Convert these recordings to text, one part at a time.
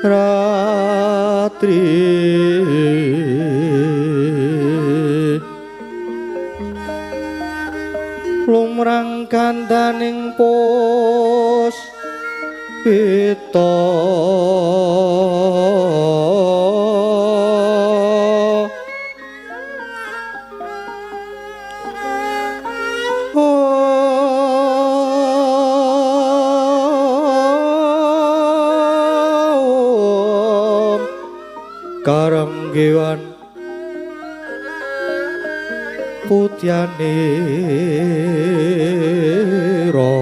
ratri lumrang kandaning pos pita karanggewan putyane ro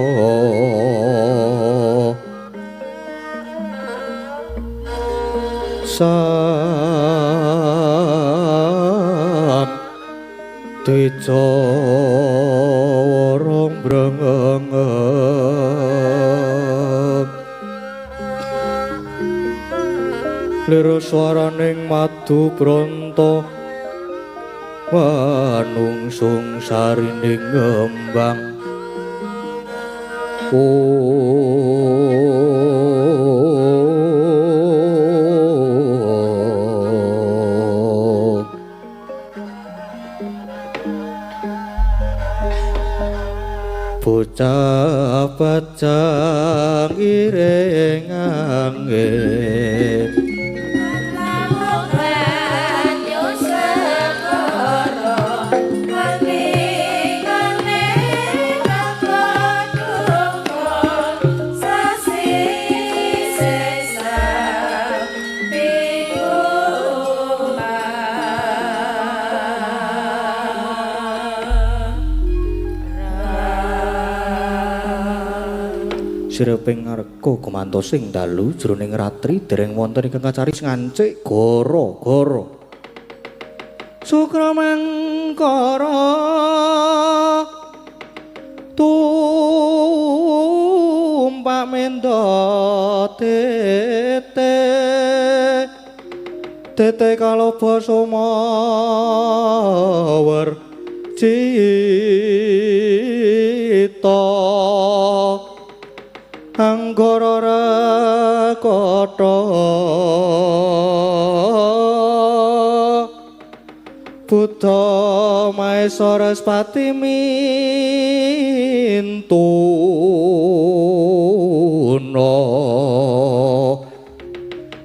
san tejo rong brengeng lira swaraning madu bronto manungsung sarining ngembang bocah bajang ireng angin sireping ngarga gumantosing dalu jroning ratri dereng wonten ingkang kacaris ngancik gara-gara sukramangkara tumpak menda tete kaloba sumawar cita anggara rakata Buddha Maesara Spati mintuna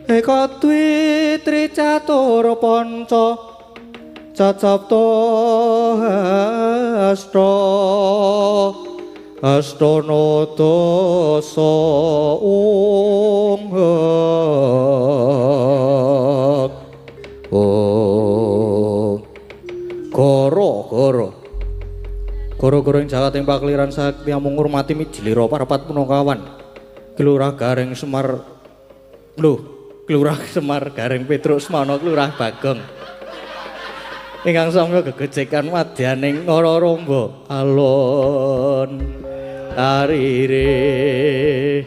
eka dwi tricatur panca cacapta hasta astana dasa gara-gara ing jagating pakliran sakti amung ngurmati mijilira parapat punakawan Kelurah Gareng Semar Kelurah Semar Gareng Petruk Semana Kelurah Bagong ingkang samya gegecekan madyaning ngara romba alon arire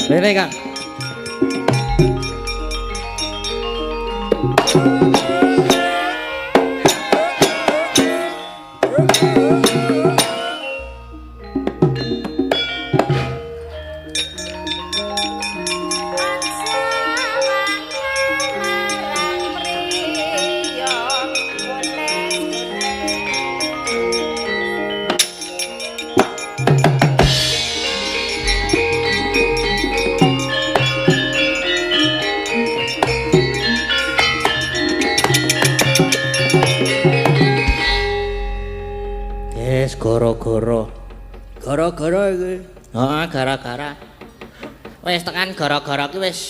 Rene Kang. Gara-gara iki. Heeh, gara-gara. Wis tekan gara-gara ki wis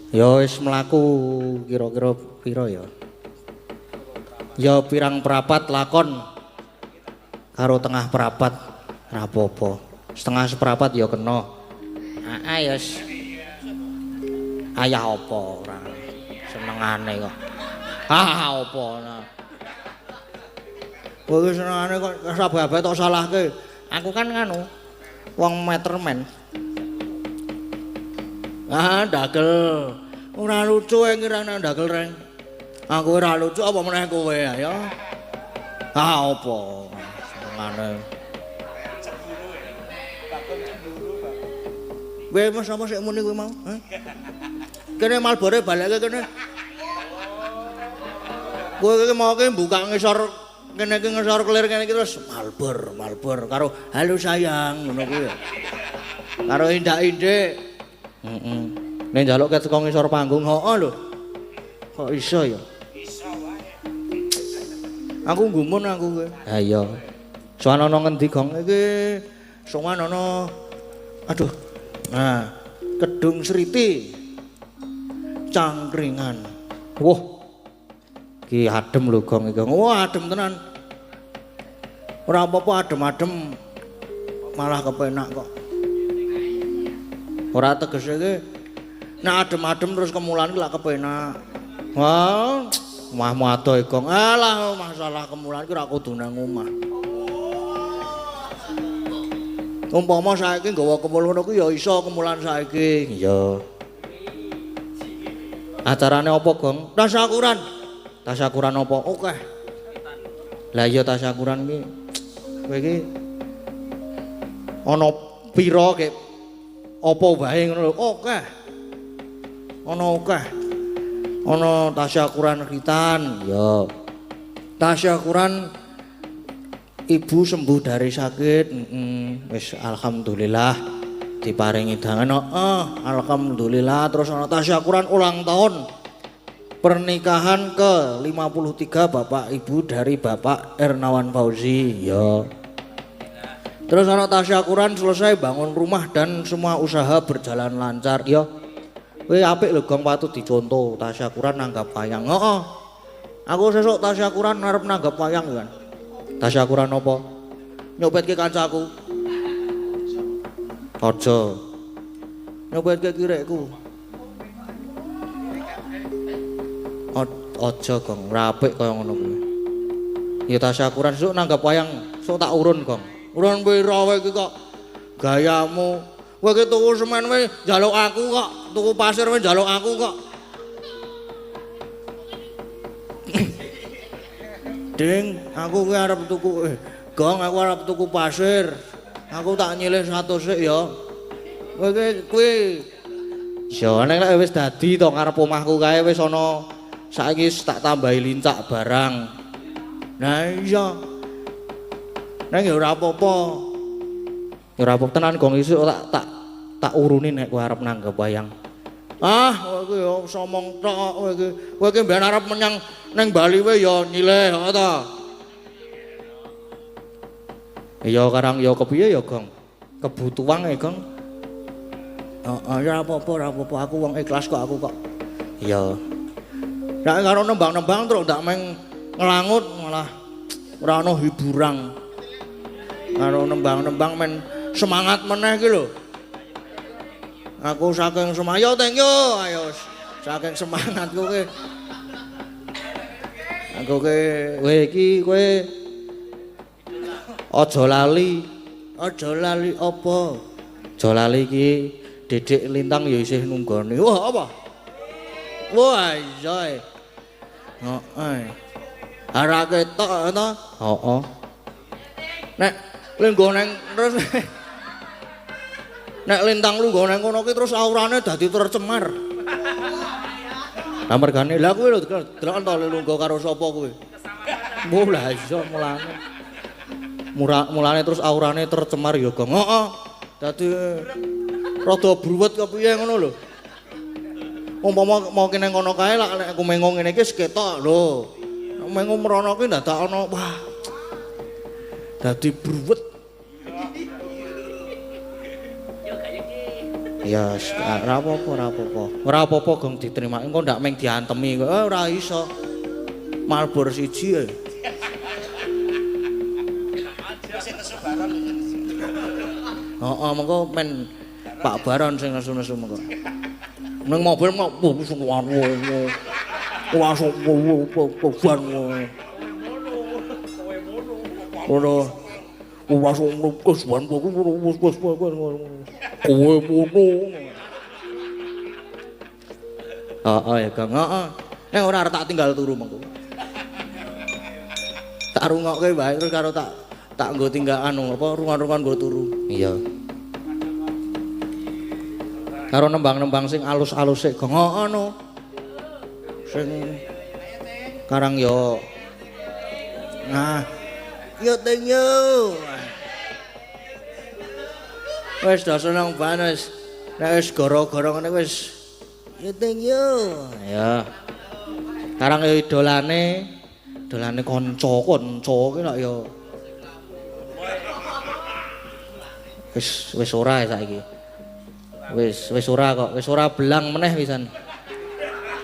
ya wis mlaku kira-kira pira ya. Ya pirang perapat lakon karo tengah perapat ora apa-apa. Setengah seperapat ya kena. Heeh ya wis. Ayah apa ora senengane kok. Apa nah. Kowe senengane kok sababe tok salahke. Aku kan nganu wong meterman. Dagel. Ora lucu ngira nang dagel reng. Aku ora lucu apa meneh kowe ya. Apa senengane. Kowe mas apa sik muni kowe mau? Kene malbore baleke kene. Kowe iki mau ki buka ngisor kene iki ngisor kelir kene iki terus malbor karo halo sayang ngono kuwi. Karo indak-indik. Heeh. Nek njaluk ket saka ngisor panggung hooh lho. Kok iso ya? Iso wae. Aku nggumun aku kowe. Ha iya. Soan ana ngendi gong iki? Soan ana aduh. Nah, Kedung Sriti. Cangkringan. Wah. Ki adem lho gong iki. Wah, adem tenan. Ora apa-apa adem-adem malah kepenak kok. Ora tegese iki nek adem-adem terus kemulan ki lak kepenak. Wah, omahmu adoh gong. Alah masalah kemulan ki ora kudu nang omah. Umpama saiki nggawa kemul ngono ku ya iso kemulan saiki. Iya. Acarane apa, Gong? Tasyakuran. Tasyakuran apa? Oke. Lah iya tasyakuran iki kowe iki ana pira kek apa wae ngono lho. Oke. Ana akeh. ana tasyakuran khitan ya tasyakuran ibu sembuh dari sakit wis alhamdulillah diparingi dangan alhamdulillah terus ana tasyakuran ulang tahun pernikahan ke 53 Bapak Ibu dari Bapak Ernawan Fauzi ya. Terus ana tasyakuran selesai bangun rumah dan semua usaha berjalan lancar ya. Kowe apik lho Gong patut dicontoh tasyakuran nanggap wayang. Heeh. Aku sesuk tasyakuran arep nanggap wayang kan. Tasyakuran apa? Nyopetke kancaku. Aja. Nyopetke kirekku. Aja Gong, rapik kaya ngono kuwi. Ya tasyakuran sesuk nanggap wayang, sok tak urun Gong. Urun pira kowe iki kok gayamu. Kowe iki tuku semen kowe njaluk aku kok, tuku pasir kowe njaluk aku kok. Ding, aku kuwi arep tuku Gong, aku arep tuku pasir. Aku tak nyilih 100 sik ya. Kowe kuwi ya nek wis dadi to ngarep omahku kae wis ana saiki tak tambahi lincak barang. Nah iya. Neng ya ora apa-apa. Ya ora apa tenan Gong isuk tak uruni nek kowe arep nanggep wayang. Kowe iki ya somong tok kowe iki. Kowe iki mben arep menyang ning Bali wae ya nyilih kok ta. Ya karang ya kepiye ya Gong? Kebutuhan Gong. Ya apa-apa aku wong ikhlas kok aku kok. Iya. Nek karo nembang-nembang terus ndak meng ngelangut malah ora ana hiburan. Karo nembang-nembang men semangat meneh iki lho. Aku saking semangat thank you ayo saking semangatku ki. Aku ki kowe iki kowe aja lali apa? Aja lali iki Dedek Lintang ya isih nunggoni. Wah apa? Wah iya. Arake tok to? Heeh. Nek lenggo neng terus nek Lintang lu nggo neng kono ki terus aurane dadi tercemar. Lah mergane lha kuwi lho delok to lungguh karo sapa kuwi. Mulai iso mulane terus aurane tercemar ya Gong. Heeh. Dadi rada bruwet kepiye ngono lho. Umpama mau kene ngono kae lak nek aku mengo ngene iki ketok lho. Mengo mrono ki dadak ana wah. Dadi bruwet. Ya ora apa-apa Gong diterima. Engko ndak meng diantemi kok ora iso. Malbor siji. Mengko men Pak Baron sing nesu-nesu mengko. Ning mobil kok wis ngono. Langsung ban. Ora langsung wis ban kok wis kowe mono. Ya Kang, ora arep tak tinggal turu mengko. Tak rungokke wae terus karo tak nggo tinggal anu apa rungan-rungan nggo turu. Iya. Karo nembang-nembang sing alus-alus sik Gong ngono. Sing karang yo. Nah, yo thank you. Wis do seneng banget. Nek wis goro-goro ngene wis yo thank you. Ya. Karang yo idolane kanca ki lak yo. Wis ora saiki. Wis ora kok, wis ora belang meneh wisan.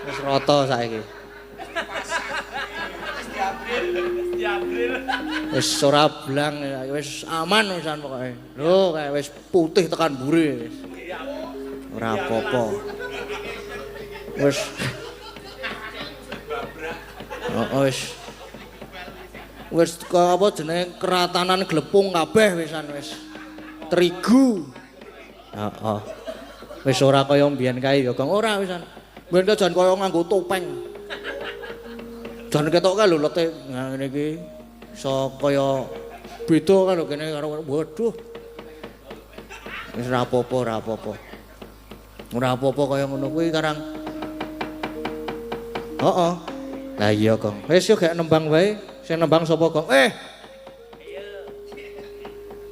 Wis rata saiki. Wis ora belang, wis aman wisan pokoke. Lho, kae wis putih tekan mburi wis. Ora apa-apa. Wis. Wis apa jenenge keratanan glepung kabeh wisan wis. Terigu. Heeh. Wis ora kaya mbiyen kae ya Gong, ora wisan. Mbiyen kan jan kaya nganggo topeng. Jan ketok kae lho lete ngene iki. Iso kaya beda kan lho kene karo waduh. Wis ora apa-apa. Ora apa-apa kaya ngono kuwi karang. Heeh. Lah iya, Kong. Wis yo gak nembang wae. Sing nembang sapa, Kong?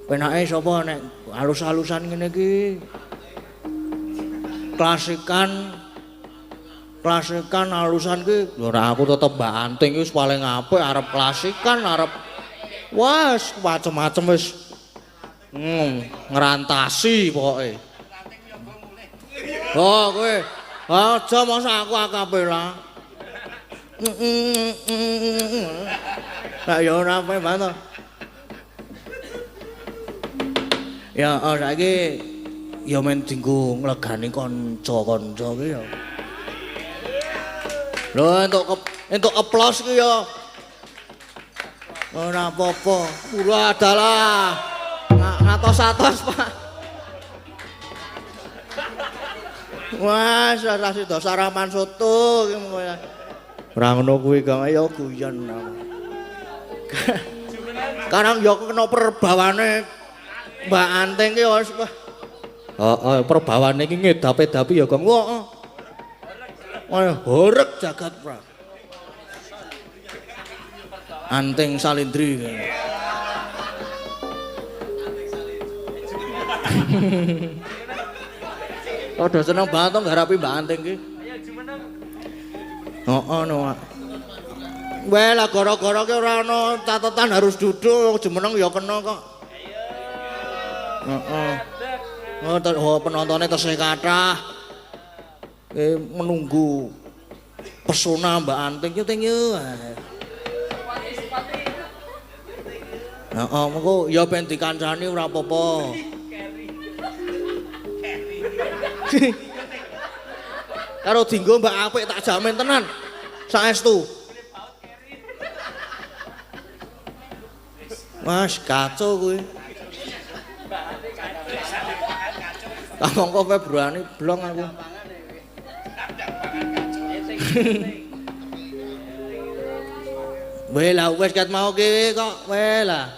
Penake sapa nek halus-halusan ngene iki? Klasikan halusan ki ora aku tetep Mbak Anting wis paling apik arep klasikan arep wes macem-macem wis ngrantasi pokoke. Oh kowe aja masa aku akapela. Lah ya ora apa to. Ya saiki ya men dinggo nglegani kanca-kanca ki ya. Lho entuk aplaus ki ya. Ora apa-apa. Kula adalah ngatos-atos, Pak. Wah, ora sida sarapan soto ki ya. Ora ngono kuwi, Kang. Ya guyon. Karang ya kena perbawane Mbak Anting ki wis. Heeh, perbawane iki ngedapi-dapi ya, Kang. Heeh. Horeg jagat pra. Anting Salindri. Padha seneng banget to ngarapi Mbak Anting ki. Heeh no. Weh lah gara-gara ki ora ana catatan harus duduk jumeneng ya kena kok. Heeh. Oh, penontonnya tesih kathah. Menunggu pesona Mbak Anting yo teng yo. Heeh, mengko ya ben dikancani ora apa-apa. Karo dinggo Mbak apik tak jamin tenan. Saestu. Mas kacau kuwi. Mongko Februari blong aku. Wela wis kat mau ki kok wela.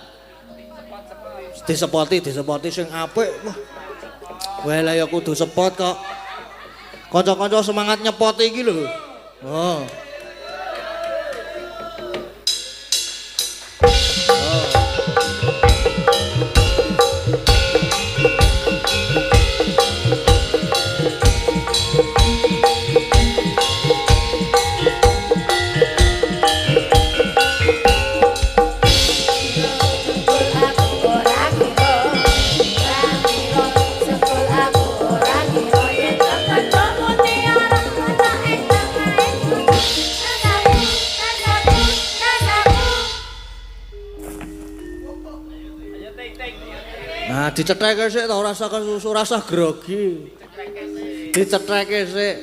Disepoti sing apik. Wela ya kudu sepot kok. Kanca-kanca semangat nyepot iki lho. Oh. Nah, dicetheke sik ta ora usah kesusu, ora usah grogi. Dicetheke sik.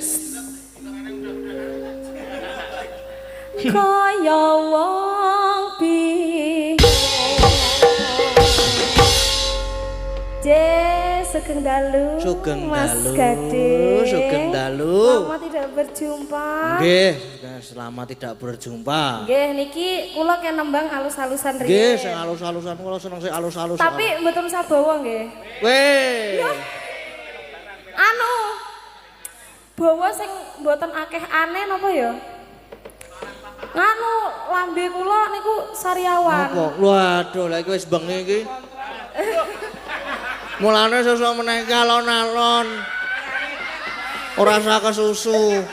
Kaya wong Sugeng dalu. Mas Gading. Sugeng dalu. Lama tidak berjumpa. Nggih, selama tidak berjumpa. Nggih, niki kula kena nembang alus-alusan riyen. Nggih, sing alus-alusan kula seneng sing alus-alus. Tapi mboten sabawa nggih. Weh. Anu. Bawa sing mboten akeh aneh napa ya? Nganu lambe kula niku sariawan. Apa? Waduh, lha iki wis bengi iki. Mulane sesuk meneh iki alon-alon. Ora usah kesusu.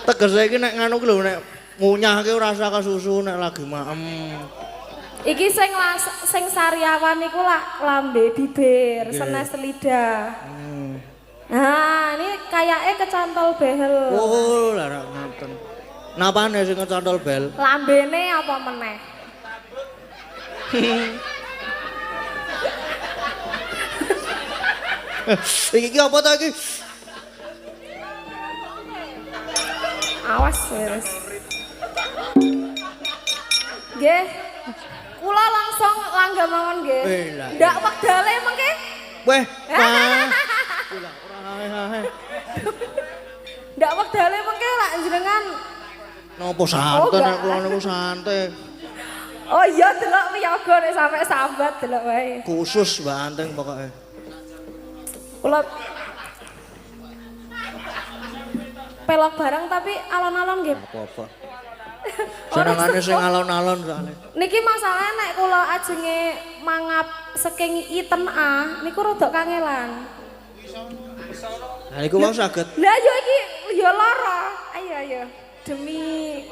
Tegese iki nek nganu ki lho nek ngunyah ki ora usah kesusu nek lagi maem. Iki sing sariawan niku lak lambe bibir, senes lidah. Nah, ini kayaknya kecantol behel. Oh, lara ngoten. Napane sing kecantol bel? Lambene apa meneh? Iki apa ta iki? Awas wis. Nggih. Kula langsung langgam mawon nggih. Ndak wektale mengke. Weh, Pak. Ndak wektale mengke lak jenengan. Napa santai nek kula niku santai. Oh iya delok wiyaga nek sampe sambat delok wae. Khusus Mbak Anting pokoke. Kula pelok bareng tapi alon-alon nggih. Apa-apa. Senengane sing alon-alon soalnya. Niki masalahnya nek kula ajenge mangap saking iten niku rada kangelan. Nah niku wau saged. Lah yo iki yo lara. Ayo demi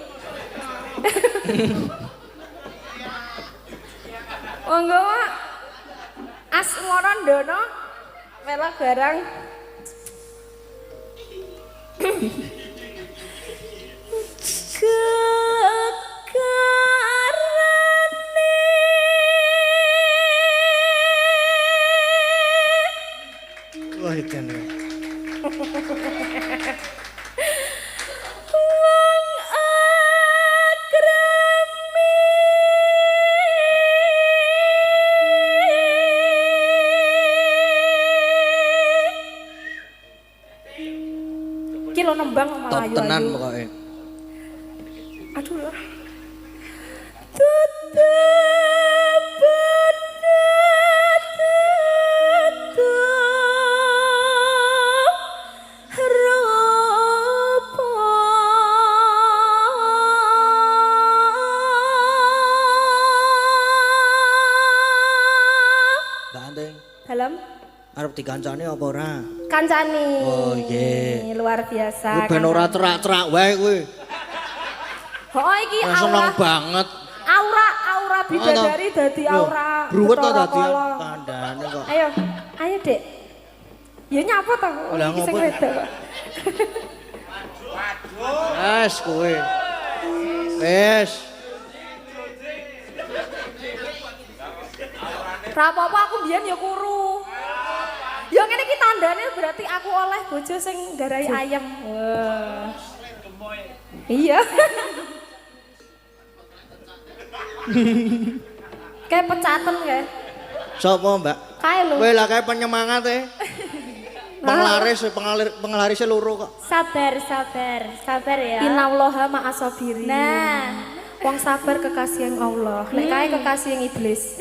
Monggo Mak. As ngorondono melok bareng. Wah ikan ya. Kilo nembang malah Top tenan pokoknya. Aduh lah. Dalam Arep dikancani apa ora? kancani. Oh nggih. Luar biasa. Ku ben ora cerak-cerak wae kuwi. Oh iki Seneng aura. banget. Aura bidadari dadi aura. Bruwet to Bathara dadi Kala. kandhane kok. Ayo Dek. Ya nyapa to? Lah Iki sing ngopo? wedok kok. Wes kowe. Wes. Ra apa-apa aku mbiyen ya kuru. Ya ngene iki tandane berarti aku oleh bojo sing nggarai ayam. Wah. Iya. Kayak pecaten kae. Sopo, Mbak? Kae lho. Kowe lah kae penyemangat e. Penglaris loro kok. Sabar ya. Innallaha ma'asabirin. Nah, wong sabar kekasih yang Allah. Nek kae kekasih yang iblis.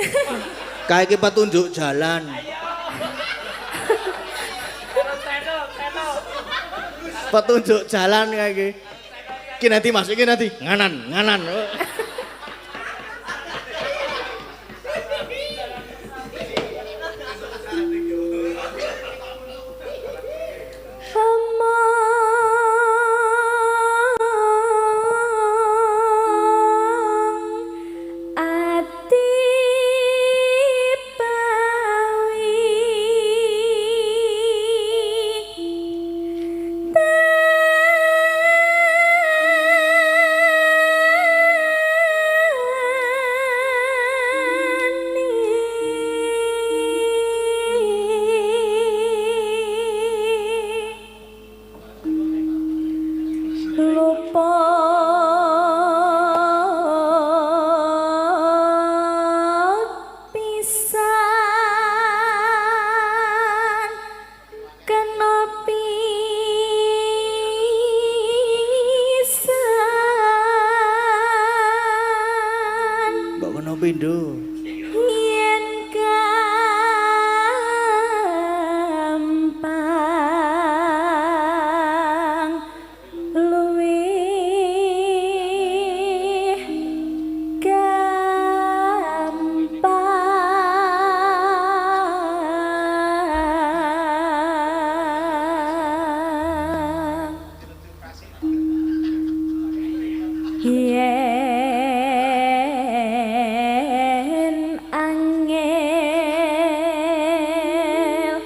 Kae iki petunjuk jalan. Petunjuk jalan kae iki. Ki nanti Mas, iki nanti nganan. Pindho. Yen gampang luwih gampang yen angel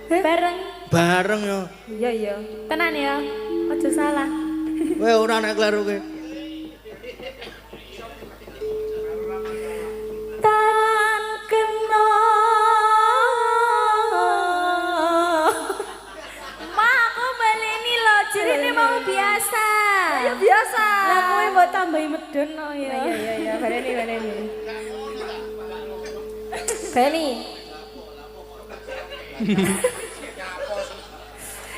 Bareng. bareng yo. iya tenan ya aja salah Kowe ora nek kleru kowe. tan kena Jirine mau biasa. Ya biasa. Lah kowe mbok tambahi medun no ya. Iya, baleni. Beni.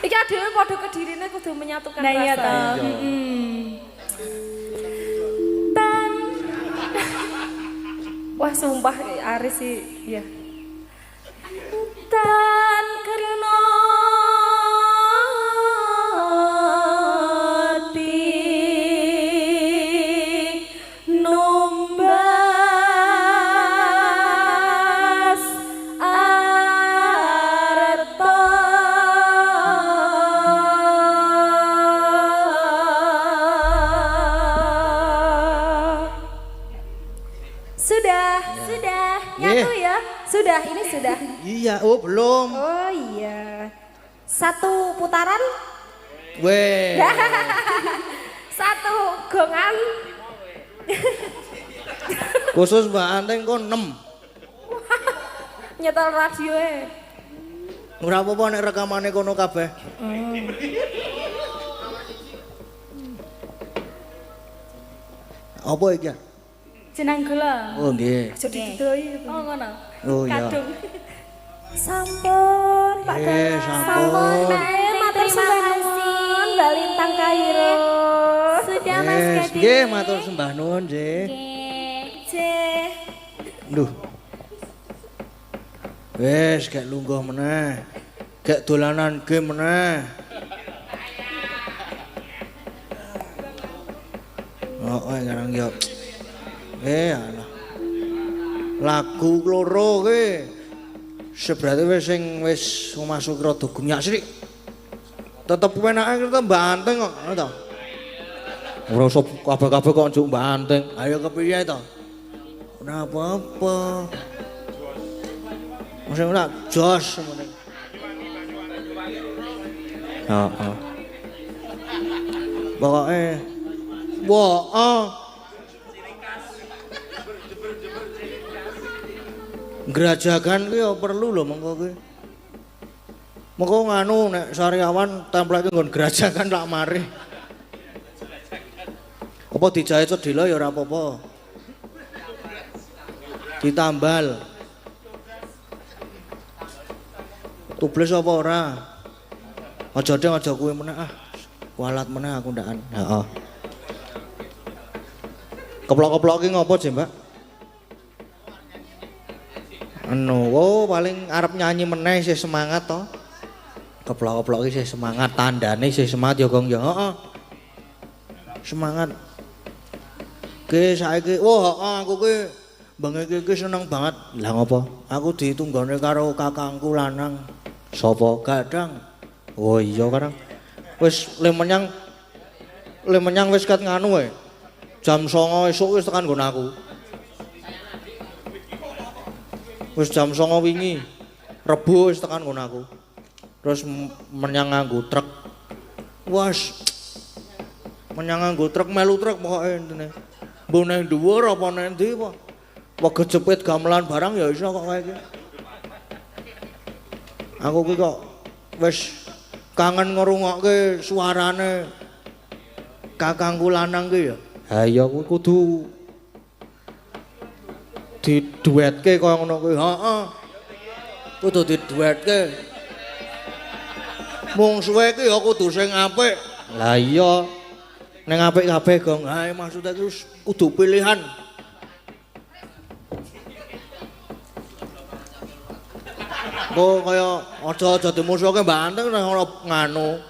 Iki dhewe padha kedirine kudu menyatukan Nah iya rasa. toh. Tan. Wah sumpah Aris sih ya. Tan karena numbas arta sudah nyatu ya sudah ini sudah Iya, oh belum. oh iya satu putaran Weh. satu gongan Khusus Mbak Anteng kok 6. nyetel radio Ora apa-apa nek rekamane kono kabeh. Apa iki? Jeneng gula. Oh nggih. jadi didoi Oh ngono. Oh iya. Kadung. sampun Pak Sampun. matur Terima suwun kasih. Mbak Lintang Kairo Sudah Mas Yes, Gading. nggih matur sembah nuwun nggih. Ceh Duh. Wes gak lungguh meneh. Gak dolanan game meneh. Oh, sekarang yo. Alah. Lagu loro kuwi seberarti wis sing wis masuk rada gunyak sithik. Tetep penake kita Mbak Anteng kok, ngono to. Ora usah kabeh-kabeh kok njuk Mbak Anteng. Ayo kepiye to? Ora apa-apa. Mesti ora jos ngene. Heeh. Pokoke heeh. Gerajakan ki ya perlu lho mengko ki. Mengko nganu nek Sariawan template nggon gerajakan lak mari. Apa dijahit sedila ya ora apa-apa. Ditambal. Tubles apa ora? Aja deng aja kuwi meneh ah. Kualat meneh aku ndakan. Heeh. Keplok-keplok ki ngopo, Je, Mbak? Anu, oh paling arep nyanyi meneh isih semangat to. Keplok-keplok isih semangat, tandane isih semangat ya, Gong ya. Heeh. Semangat. Ki saiki, heeh aku ki bengi iki seneng banget. Lah ngopo? Aku ditunggone karo kakangku lanang. Sapa? Gadang. Oh iya, Karang. Wis le menyang wis kat nganu wae. Jam 09.00 esuk wis tekan nggon aku. Wis jam 09.00 wingi. Rebo wis tekan nggon aku. Terus menyang nganggo truk. Wes. Menyang nganggo truk melu truk pokoke intine. Mbok nang dhuwur apa nang ndi apa? Apa kejepit gamelan barang ya iso kok kae iki. Aku ki kok wis kangen ngrungokke suarane kakangku lanang ki ya. Ha iya kuwi kudu diduetke kaya ngono kuwi. Heeh. Kudu diduetke. Mung suwe ki ya kudu sing apik. Lah iya. Ning apik kabeh Gong. Ha maksudnya ki kudu pilihan. Kok kaya aja dimusuhke Mbak Anteng nang ora nganu.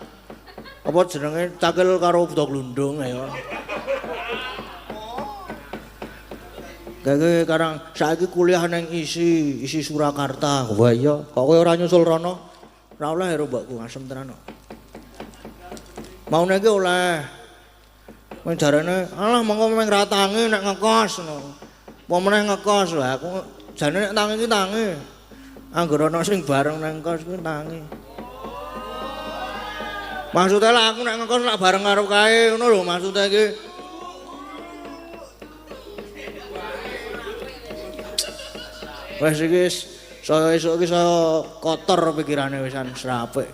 Apa jenenge cakil karo budak glundung ya. Kayak karang saiki kuliah nang isi Surakarta. Wah iya, kok kowe ora nyusul rono? Ora oleh karo mbakku asem tenan kok. Maune iki oleh. Wong jarane, alah monggo meng ra tangi nek ngekos ngono. Apa meneh ngekos lho aku jane nek tangi iki tangi. Angger ana sing bareng nang kos kuwi tangi. Maksudnya lah aku nek ngekos lak bareng karo kae ngono lho maksudnya iki. Wes iki saya esuk iki saya kotor pikirane wisan serapik.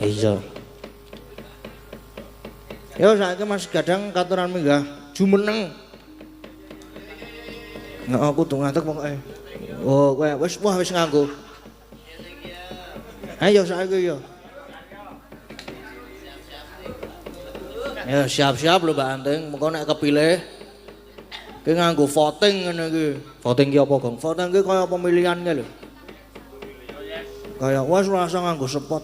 Iya. Ya saiki Mas Gadang katuran minggah jumeneng. Nggak aku tuh ngantuk pokoke. Oh, kowe wis nganggo. Ayo saiki yo. Ya siap-siap lho Mbak Anting, mengko nek kepilih ki nganggo voting ngene iki. Voting ki apa, Gong? Voting ki kaya pemilihan ki lho. Kaya wis rasa nganggo spot.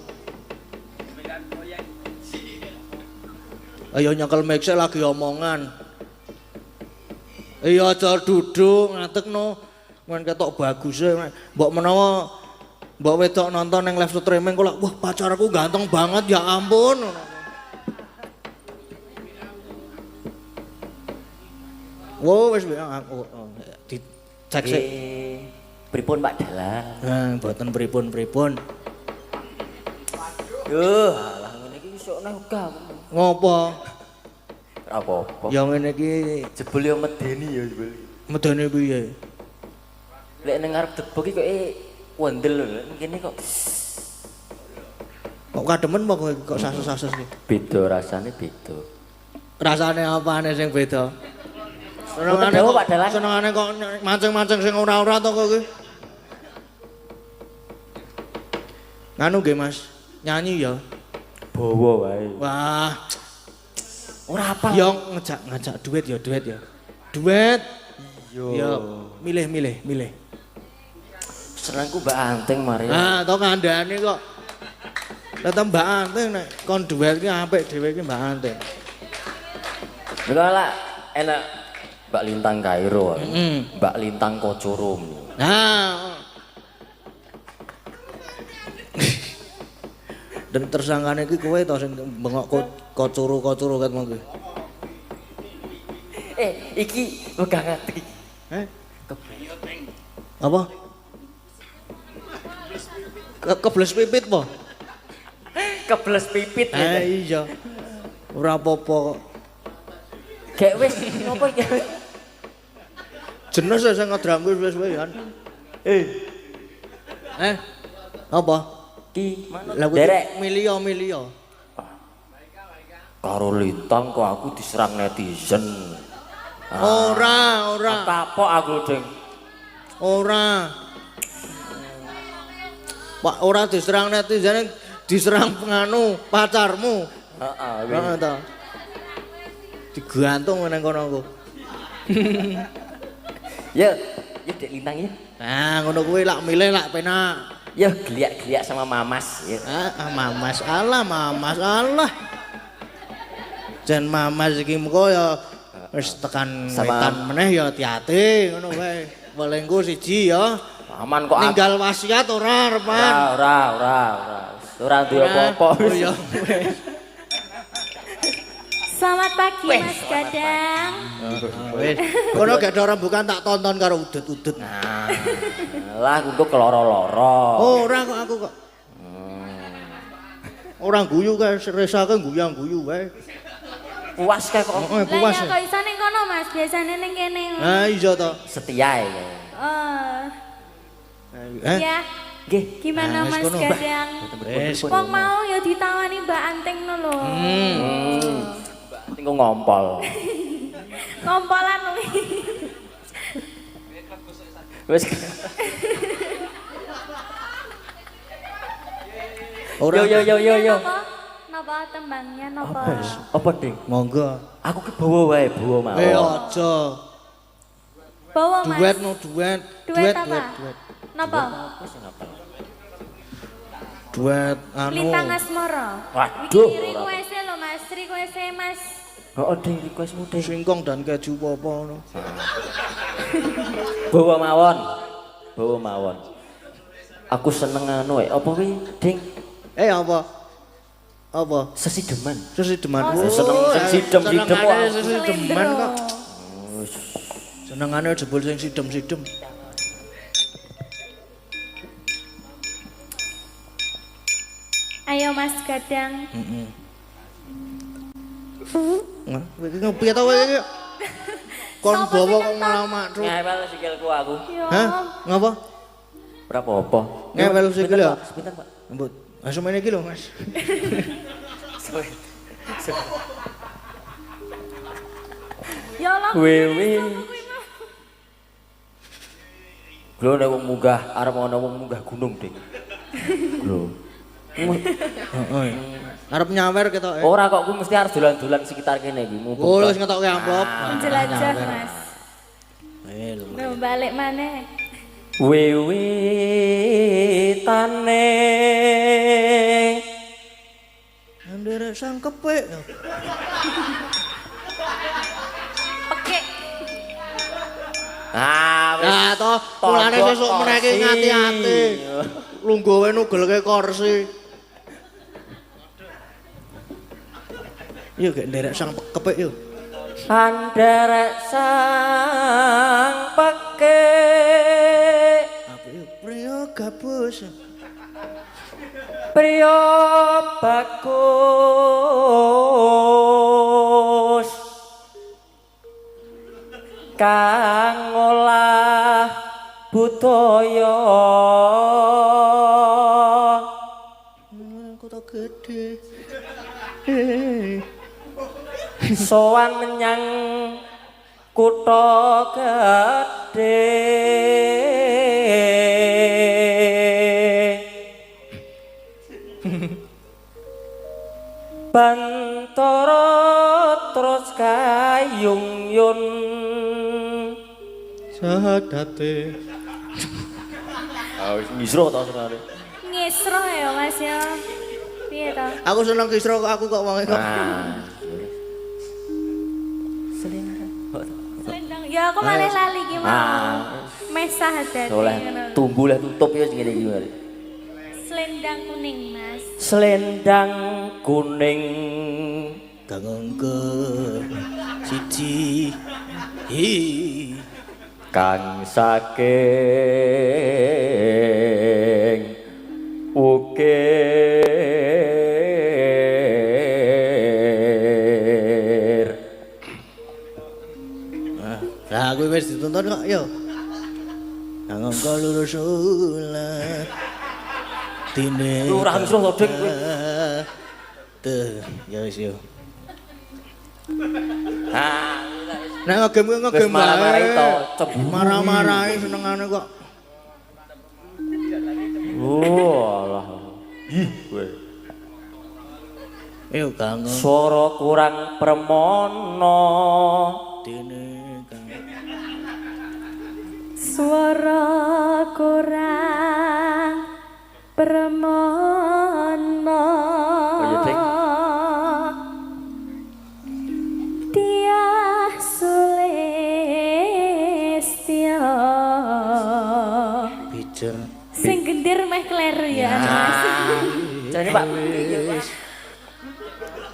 Ayo nyekel mic lagi omongan. Iya aja duduk ngatekno. Men ketok bagus e. Mbok menawa mbok wedok nonton yang live streaming kok wah pacarku ganteng banget ya ampun. Wo wis aku dicek sik. Pripun Pak Dalang? Nah, mboten pripun-pripun. Yuh, alah ngene iki sok neh uga. Ngopo? Ora apa-apa. Ya ngene iki Jebul yo medeni ya jebul. medene piye? Lek ning ngarep debok iki koke wondel lho, ngene kok. Kok kademen apa kowe kok sasus-sasus iki? Beda rasane beda. Rasane apane sing beda? Mboten dawa Pak Dalang. Senengane kok mancing-mancing sing ora-ora to kok iki. Nganu nggih Mas, nyanyi ya. Bawa wae. Wah, Ora apa. yo ngajak duet ya. Duet. Iya. Ya, milih. Senengku Mbak Anting mari. Nah, to kandhane kok. Tetep Mbak Anting nek kon duet ki apik dhewe ki Mbak Anting. Lha lah enak Mbak Lintang Kairo. Heeh. Mbak Lintang Kocorum. Nah. Dan tersangkane iki kowe to sing bengok kocuru-kocuru ket monggo. Iki wegah ngati. Apa? Kebles pipit po? Kebles pipit ya. Iya. Ora apa-apa kok. Gek wis ngopo iki? Jenes sing ngedrang wis kan. Apa? Ki Lah derek milio. karo Lintang kok aku diserang netizen. Ora. Kapok aku, Ding. Ora. Pak ora diserang netizen, diserang penganu pacarmu. Heeh. Ora ta. Digantung nang kono aku. Ya Dek Lintang ya. Nah, ngono kuwi lak milih lak penak. Ya geliak-geliak sama Mamas ya. Mamas Allah. Jan Mamas iki mengko ya wis tekan wetan meneh ya hati-hati ngono wae. Welengku siji ya. Aman kok Ninggal wasiat ora repan. Ora duwe apa-apa. Oh iya. Selamat pagi Mas Gadang. Wis. Kono gak ada rembukan tak tonton karo udut-udut. Nah. Lah aku keloro-loro. Ora kok aku kok. Orang guyu kae resake guyang-guyu wae. Puas kae kok. Lah Puas. ya kok iso ning kono Mas, biasane ning kene. Nah iya to. Setia ya. Ya. Nggih. Gimana Nah, wis Mas kono, Gadang? Wis. Wong mau ya ditawani Mbak Anting no lho. Tinggal ngompol. Ngompolan kuwi. Wis. Ora. Yo. Napa tembangnya napa? Apa, Ding? Monggo. Aku ki bawa wae, bawa mau. Aja. Bawa Mas. Duet. Duet apa? Napa? Duet anu. Lintang Asmara. Waduh. Iki request lho Mas, request Mas. Oh, Ding, requestmu, Ding. Singkong dan keju apa ngono. Bawa mawon. Aku seneng anu apa kuwi, Ding? Apa? Sesideman. Sesideman. Oh, seneng sing sidem-sidem kok. Sesideman kok. Senengane jebul sing sidem-sidem. Ayo Mas Gadang. Nah, iki ngopi ta kowe iki? Kon bawa kok malah makru. Ngewel sikilku aku. Hah? Ngapa? Berapa apa? Ngewel sikil ya? Sebentar, Pak. Mbut. Langsung main iki lho, Mas. Ya Allah. Wewe. Lho nek wong munggah arep ana wong munggah gunung, Dik. Lho. Heeh. Arep nyawer ketok. Ora kok ku mesti harus dolan-dolan sekitar kene iki. Oh, wis ngetokke amplop. Jelajah Mas. Nah, balik maneh. Wiwitane Nderek sang kepek. Oke. Nah, toh mulane sesuk meneh iki ngati-ati. Lungguhe nugelke kursi. Yo gek nderek sang kepek yo. Anderek sang peke Apa yo priya gabus. priya bagus kang olah budaya Kota gede. sowan menyang kutha gedhe Bantara terus kayung-yun Sadate. wis ngisro to sekali. Ngisroh ya Mas ya. Piye to? Aku seneng kisro kok aku kok wong kok. Selendang. Ya aku malah lali ki mau. Mesah dadi Oleh ngono. tumbuh lah tutup ya ngene iki. Selendang kuning Mas. Selendang kuning Kangengke siji. Hi. kang saking ukir. Lah kuwi wis ditonton kok yo. Kangengke lurus ulat. Dine. Lu ora misruh to, Dik, kowe. Tuh, ya wis yo. Ah, Nek ngegame wis marah-marahi to, cebu. Marah-marahi senengane kok. Oh, alah. Ih, kowe. Yo Kang. Swara kurang permono. Dene Kang. Suara kurang permono. Oh iya, Dik. Dia Sulistya. Bijer. Sing gendir meh kleru ya. Mas. Carane Pak.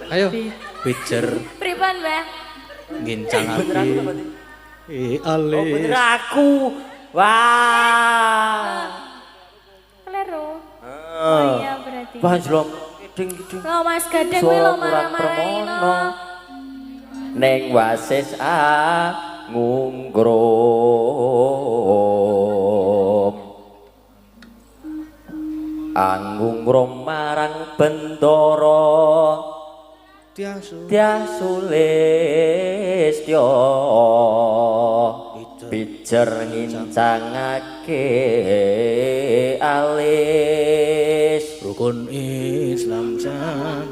Ayo. Bijer Pripun, Mbah? ngincang Bener aku ati. berarti. Ale. Oh, bener aku. Wah. Kleru. Oh iya berarti. Wah, jelok. Ding-ding. Lo Mas Gadeng kuwi Suara lo kurang marah-marahi no. permono. Neng wasis ngungrum angungrum marang bendara Tiasu. Sulistya pijer ngincangake alis Rukun Islam sang.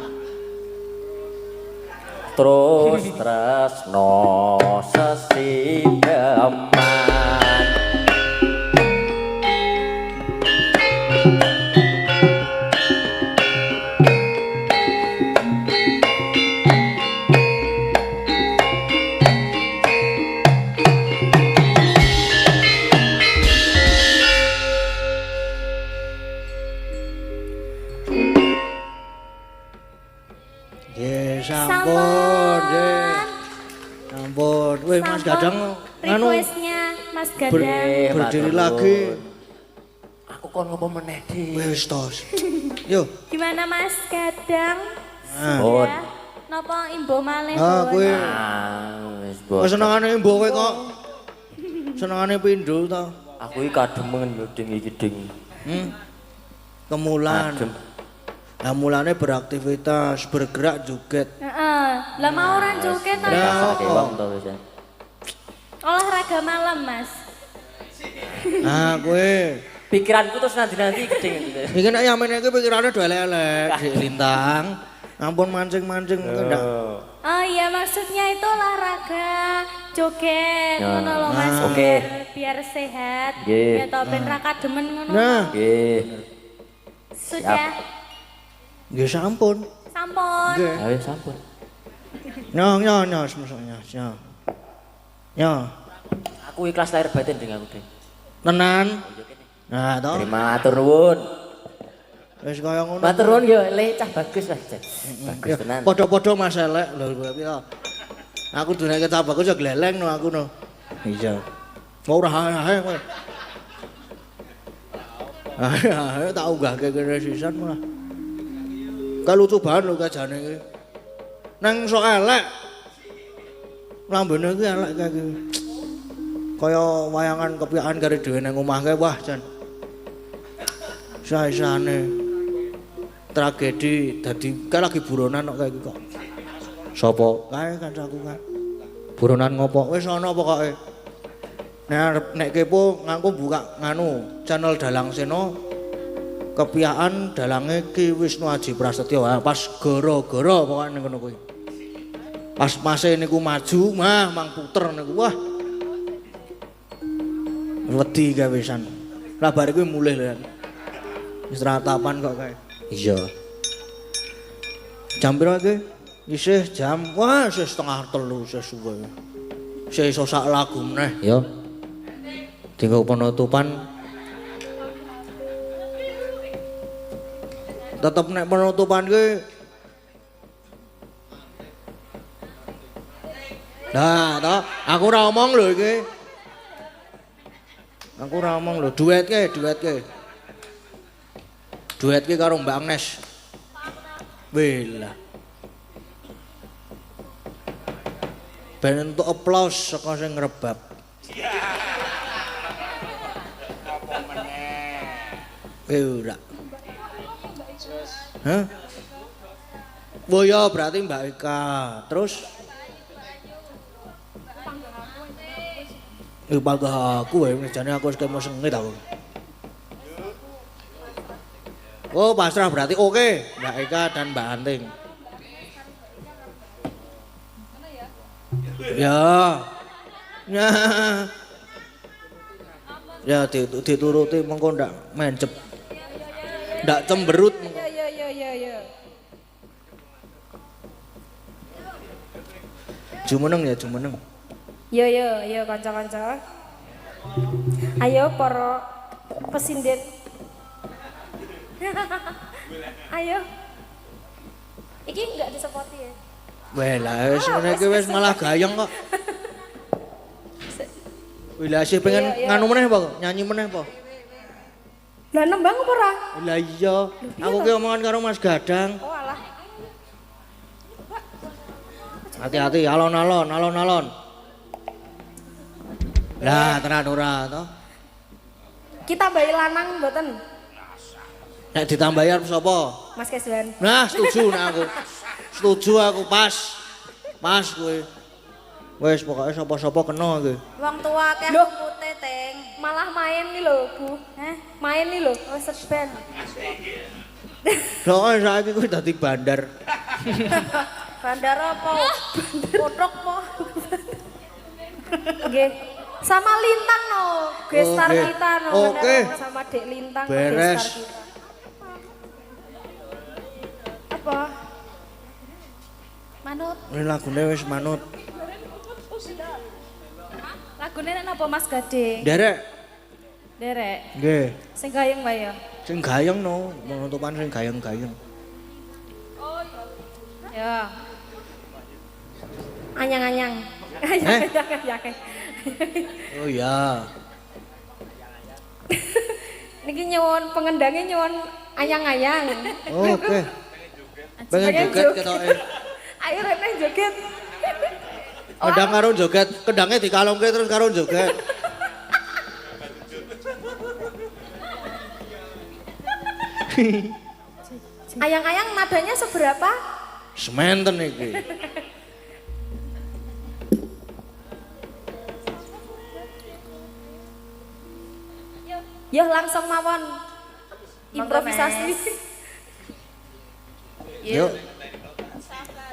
terus tresno sesideman Sampun, nggih. Sampun. Weh Mas Gadang nganu Requestnya Mas Gadang. berdiri lagi. aku kon ngopo meneh Dik. Wis tos. Yo. Gimana Mas Gadang? Pun. Ya. Napa imbuh malih Ah, pun? kowe Wis kok bos. senengane mbok kowe kok. Senengane pindho to. Aku iki kademen yo ding iki ding. Kemulan. Adem. Nah, mulane beraktivitas, bergerak joget. Heeh. Lah mau ora joget to? Lah, Kasake wong to wis. Olahraga malam, Mas. Ah, kowe. Pikiranku terus nanti gedeng gitu. Iki nek yamene iki pikirane do elek-elek, Dik Lintang. Ampun mancing-mancing enggak. Oh iya, maksudnya itu olahraga joget Ya. ngono lho Mas. Oke. Biar sehat. Nggih. Ya toh ben ra kademen ngono. Nah, Nggih. Sudah. nggih sampun. Sampun. Nggih. Ayo sampun. Nyo, semuanya. Nyo. Aku ikhlas lahir batin dengan aku, Ding. Tenan. Nah, toh. Terima matur nuwun. Wis kaya ngono. Matur nuwun yo, le cah bagus lah, Cak. Bagus Ya, tenan. Padha-padha Mas elek lho piye. Aku dunek kecap bagus ya gleleng no aku no. Iya. Mau ora ae kowe. Ayo tak unggahke kene sisan malah. Kalucu banget lho kajane iki. Nang sok elek. Lambene iki elek kae iki. Kaya wayangan kepiakan karo dhewe nang omah kae wah jan. Saisane. Tragedi dadi kae lagi buronan kok kae iki kok. Sopo? Kae kancaku kae. Buronan ngopo? Wis ana pokoke. Nek kepo nganggo buka nganu channel Dalang Seno kepiakan dalange Ki Wisnu Aji Prasetyo pas gara-gara pokoke ngono kuwi. Pas mase niku maju mah mang puter niku wah. Wedi gawe wisan. Lah bar kuwi mulih lho. Wis ratapan kok kae. Iya. Jam pira iki? Isih jam wah isih setengah 3 isih suwe. Isih iso sak lagu meneh ya. Tinggal penutupan. Tetep nek penutupan ki nah, toh, aku ora omong lho iki. Aku ora omong lho, duet ke. Duet ki karo Mbak Agnes. Wela. Ben entuk aplaus saka sing ngrebab. Apa meneh? Ora. Hah? Oh ya berarti Mbak Eka. Terus bangga aku ya, jane aku wis kemo sengit aku. Oh, pasrah berarti oke, Mbak Eka dan Mbak Anting. Ya. Ya. Ya dituruti mengko ndak mencep. Ndak cemberut. Ya. Jumeneng ya, jumeneng. Yo kanca-kanca. Ayo para pesindet. Ayo. Iki enggak disepoti ya. Weh lah wis ngene iki wis malah gayeng kok. Wila sih pengen Iya. nganu meneh apa? Nyanyi meneh apa? Lah nembang apa ora? Lah iya, aku ki omongan karo Mas Gadang. Oh alah. Hati-hati alon-alon. Lah tenan ora to? Kita bayi lanang mboten. Nek ditambahi arep sapa? Mas Keswan. Nah, setuju nek aku. Setuju aku pas. Pas kowe. Wes pokoke sapa-sapa kena iki. Wong tua akeh Loh. putih, Ting. Malah main nih lho, Bu. Hah? Main nih lho. Oh, seben. Lah kok saiki kuwi dadi bandar. Bandar apa? Potok po. Oke. Sama Lintang no, gestar Oke. kita no. Oke. Bener, sama Dek Lintang Beres. gestar kita. Apa? Manut. Ini lagune wis manut. Lagune nek napa Mas Gading? Derek. Derek. Nggih. Sing gayeng wae ya. Sing gayeng no, penutupan sing gayeng-gayeng. Ya. Anyang-anyang. Anyang-anyang. Oh iya. Niki nyuwun pengendangnya nyuwun ayang-ayang. Oh, oke. Pengen joget ketoke. Ayo Rene joget. Kendang karo joget, kendangnya dikalungke terus karo joget. Ayang-ayang nadanya seberapa? Sementen iki. Ya langsung mawon. Improvisasi. Yuk.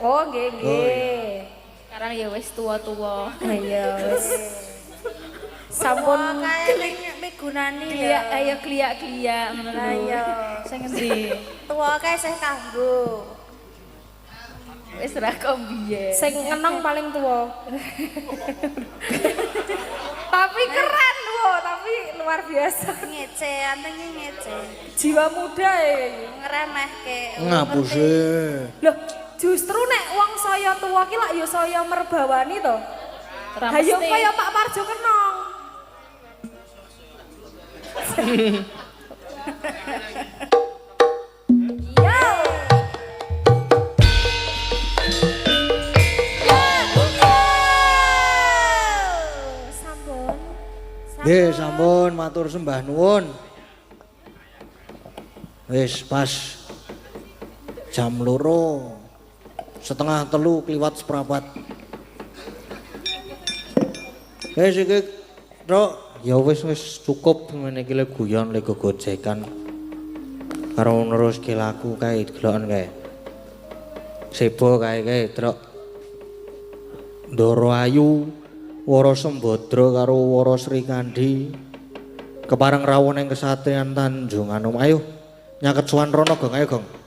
Oh, nggih. Sekarang ya wis tua-tua. Ayo wis. Sampun Kae migunani ya. ayo kliak-kliak ngono lho. Ayo. Sing endi? Tua kae sih kanggo. Wis ra kombiyen. Sing ngenong paling tua. Tapi keren loh, tapi luar biasa. Ngece, antenge ngece. Jiwa muda ya. Ngeremehke. Ngapuse. Loh, justru nek wong saya tua ki lak ya saya merbawani to. Hayo kaya Pak Parjo Kenong. Yo. Sampun. Nggih, sampun matur sembah nuwun. Wis pas jam 2:30 kliwat seprapat. Wis iki, Rok, ya wis cukup ngene iki le guyon le gogojekan. Karo neruske laku kae deloken kae. Sebo kae, Truk. Ndoro Ayu, Wara Sembadra karo Wara Srikandhi kepareng rawuh ing kesatrian Tanjung Anom. Ayo nyaket suwan rono, Gong, ayo, Gong.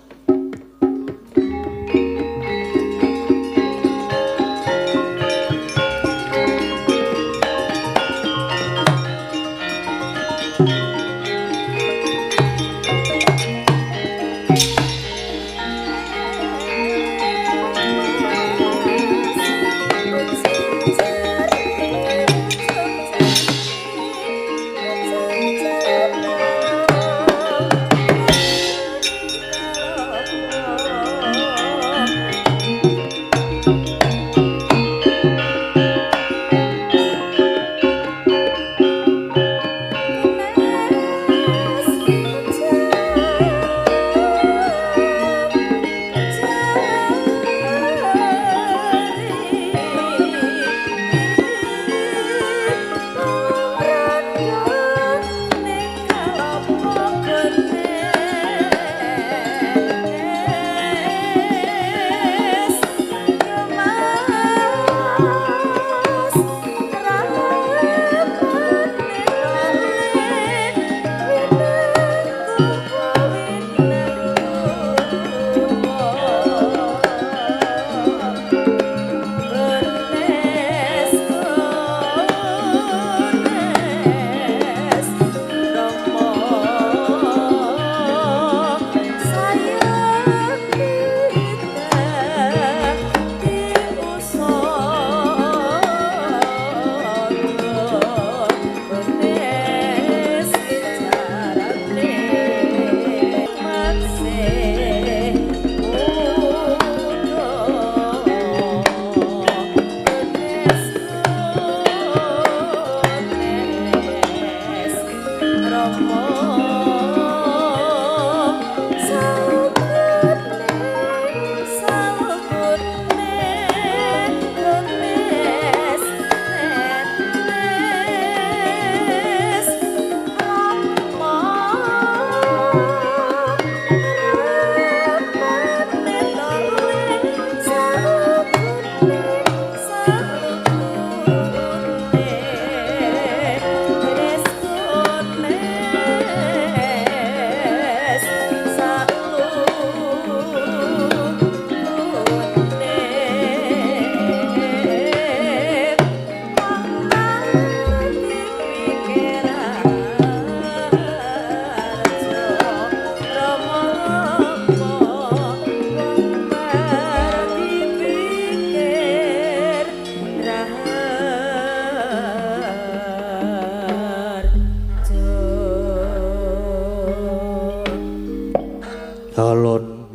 Alon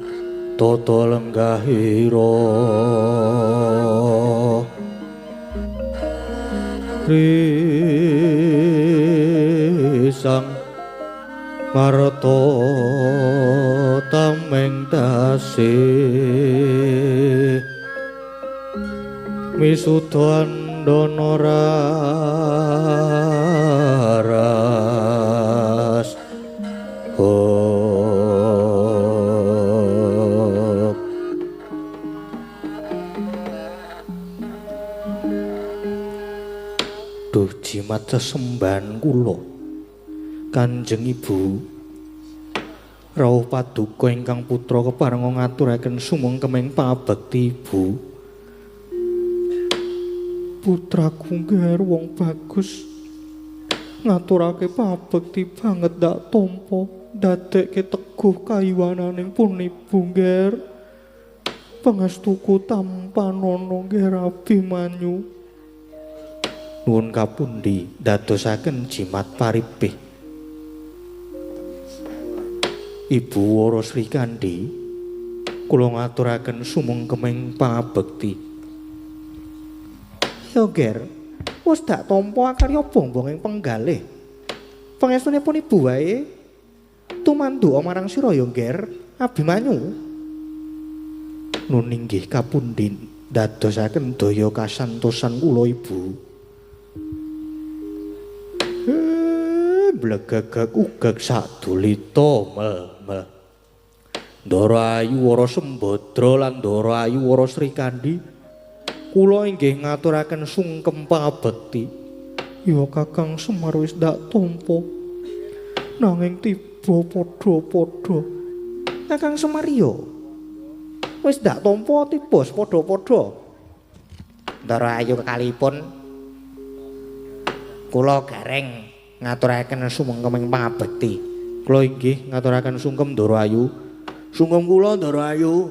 Toto Lenggahira Risang Marta Tameng tasih Misudan Donora Duh jimat sesembahan kula Kanjeng Ibu rawuh paduka ingkang putra keparenga ngaturaken sumengkeming pabekti Ibu putraku ngger wong bagus ngaturake pabekti banget ndak tampa dadekke teguh kayiwananing pun Ibu ngger pangestuku tampanana ngger Abimanyu nuwun kapundi dadosaken jimat paribih Ibu Wara Sri Kandi kula ngaturaken sumengkeming pangabekti ya ger wis dak tampa akarya bongbonging penggalih pangestunipun Ibu wae tumandu marang sira ya ger Abimanyu nun inggih kapundi dadosaken daya kasantosan kula Ibu blegagag ugag sadulita mel Ndara Ayu Wara Sembadra lan Ndara Ayu Wara Sri Kandi kula inggih ngaturaken sungkem pangabekti ya Kakang Semar wis ndak tampa nanging tiba padha-padha Kakang Semar ya wis ndak tampa tiba padha-padha Ndara Ayu kekalipun kula gareng ngaturaken sumengkeming pangabekti kula inggih ngaturaken sungkem Ndara Ayu sungkem kula Ndara Ayu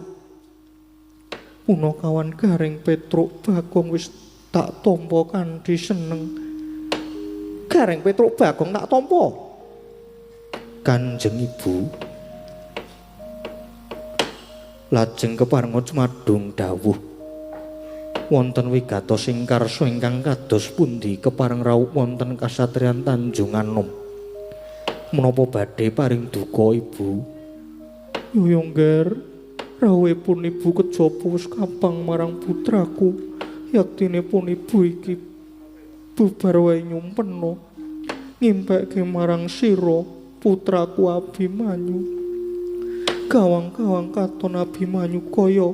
punakawan Gareng Petruk Bagong wis tak tampa kanthi seneng Gareng Petruk Bagong tak tampa Kanjeng Ibu lajeng keparenga cumadung dawuh wonten wigatos ing karsa ingkang kados pundi kepareng rawuh wonten kasatriyan Tanjungan Nom menapa badhe paring duka Ibu yo ngger rawuhipun Ibu kejaba wis kapang marang putraku yaktinipun Ibu iki bubar wae nyumpena ngimpeke marang sira putraku Abimanyu gawang-gawang katon Abimanyu kaya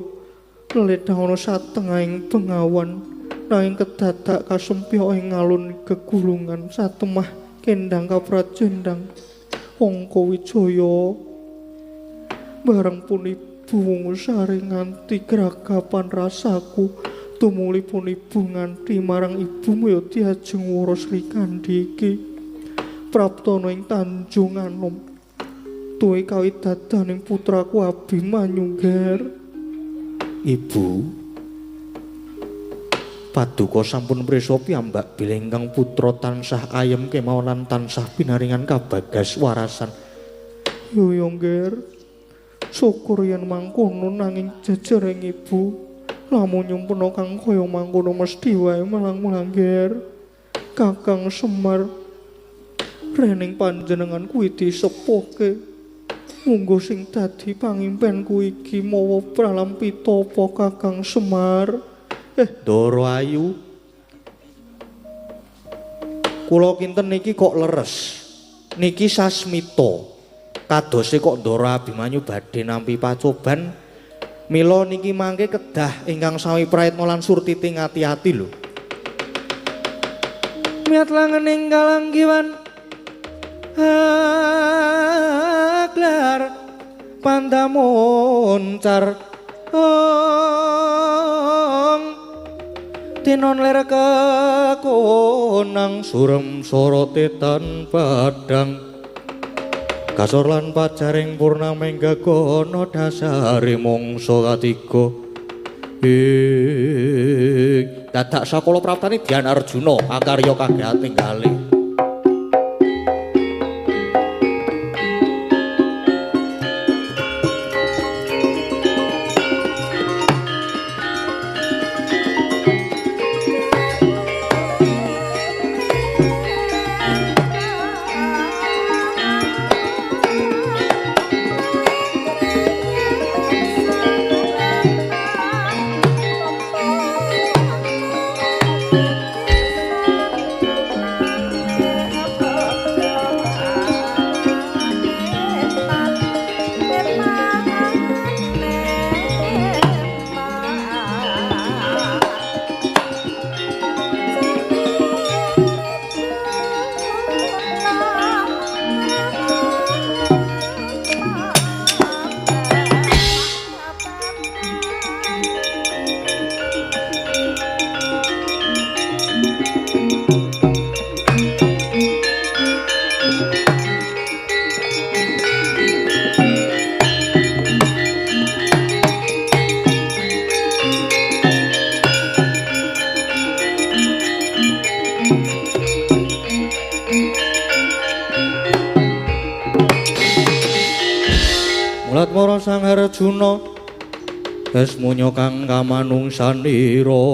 ledah ana satengahing bengawan nanging kedadak kasempya ing alun gegulungan satemah kendang kaprajendang Angka Wijaya bareng pun Ibu ngusari nganti gragapan rasaku tumulipun Ibu nganti marang ibumu ya Diajeng Wara Sri Kandi iki praptana ing Tanjungan Nom tuwe kawidadaning putraku Abimanyu ngger Ibu paduka sampun prisa piyambak bilih ingkang putra tansah ayem kemawon lan tansah pinaringan kabagas warasan yo ngger syukur yen mangkono nanging jejering Ibu lamun nyumpena kang kaya mangkono mesti wae malang-malang ngger Kakang Semar rening panjenengan kuwi disepuhke munggo sing dadi pangimpenku iki mawa pralampita apa Kakang Semar Ndara Ayu kula kinten niki kok leres niki sasmita kadose kok Ndara Abimanyu badhe nampi pacoban mila niki mangke kedah ingkang sami praetna lan surtiti ngati-ati lho miat langening kalanggiwan aklar pandamoncar tinon ler kekonang surem sorote tan padang kasor lan pajaring purnaming gagono dasare mangsa katiga dadak sakala praptane Dian Arjuna akarya kagiyating kalih Arjuna Esmunya kang kamanungsanira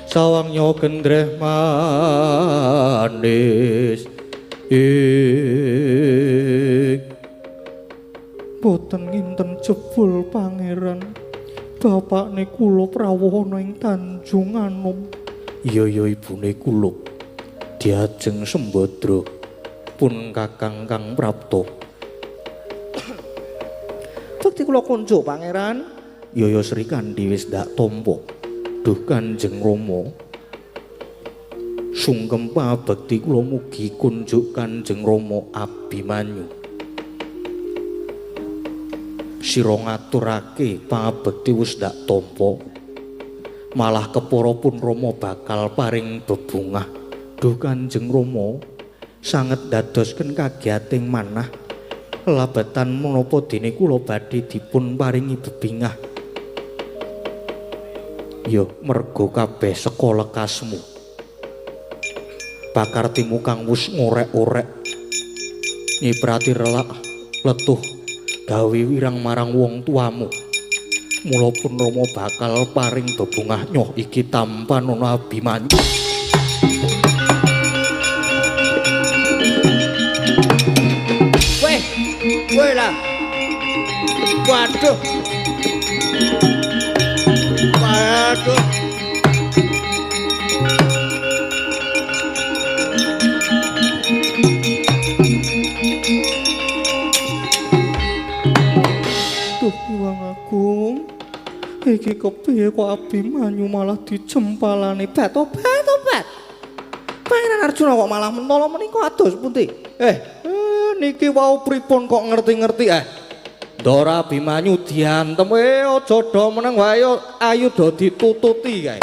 sawangnya gendreh manis boten nginten jebul pangeran bapakne kula prawana ing Tanjung Anom. Iya ibune kula Diajeng Sembadra pun kakang kang prapta. Bekti kula kunjuk pangeran. Iya Sri Kandi wis ndak tampa. Duh Kanjeng Rama. Sungkem pabekti kula mugi kunjuk Kanjeng Rama Abimanyu. Sira ngaturake pabekti wis ndak tampa. Malah kepara pun Rama bakal paring bebungah. Duh Kanjeng Rama sanget dadosken kagiyating manah. Labatan menapa dene kula badhe dipun paringi bebingah. Ya merga kabeh saka lekasmu. Pakartimu kang wis ngorek-orek. Nyiprati relak letuh gawe wirang marang wong tuamu. Mula pun Rama bakal paring bebungah nyoh iki tanpa ana Abimanyu. Woi lah. Waduh. Waduh. Duh Hyang Agung. Iki kepiye kok Abimanyu malah dijempalane bet-bet. Pangeran Arjuna kok malah mentolo menika ados pundi? Niki wau pripun kok ngerti-ngerti Ndara Abimanyu diantem aja do meneng wae ayu do ditututi kae.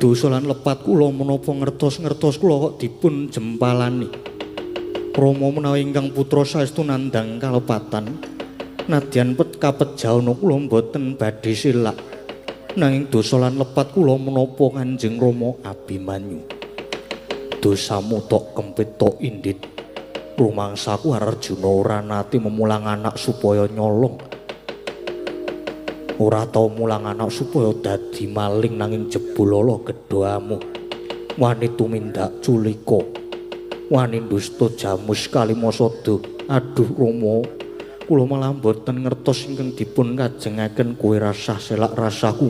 Dosa lan lepat kula menapa ngertos-ngertos kula kok dipun jempalani. Rama menawi ingkang putra saestu nandhang kalepatan. Nadyan kapejawana kula boten badhe silak. Nanging dosa lan lepat kula menapa Kanjeng Rama Abimanyu. Dosamu tok kempit tok indit. Rumangsaku Arjuna ora nate memulang anak supaya nyolong. Ora tau mulang anak supaya dadi maling nanging jebul gedhamu. Wani tumindak culika. Wani dusta jamus kalimasada. Aduh Rama, kula malah boten ngertos ingkang dipun kajengaken kowe rasah selak rasaku.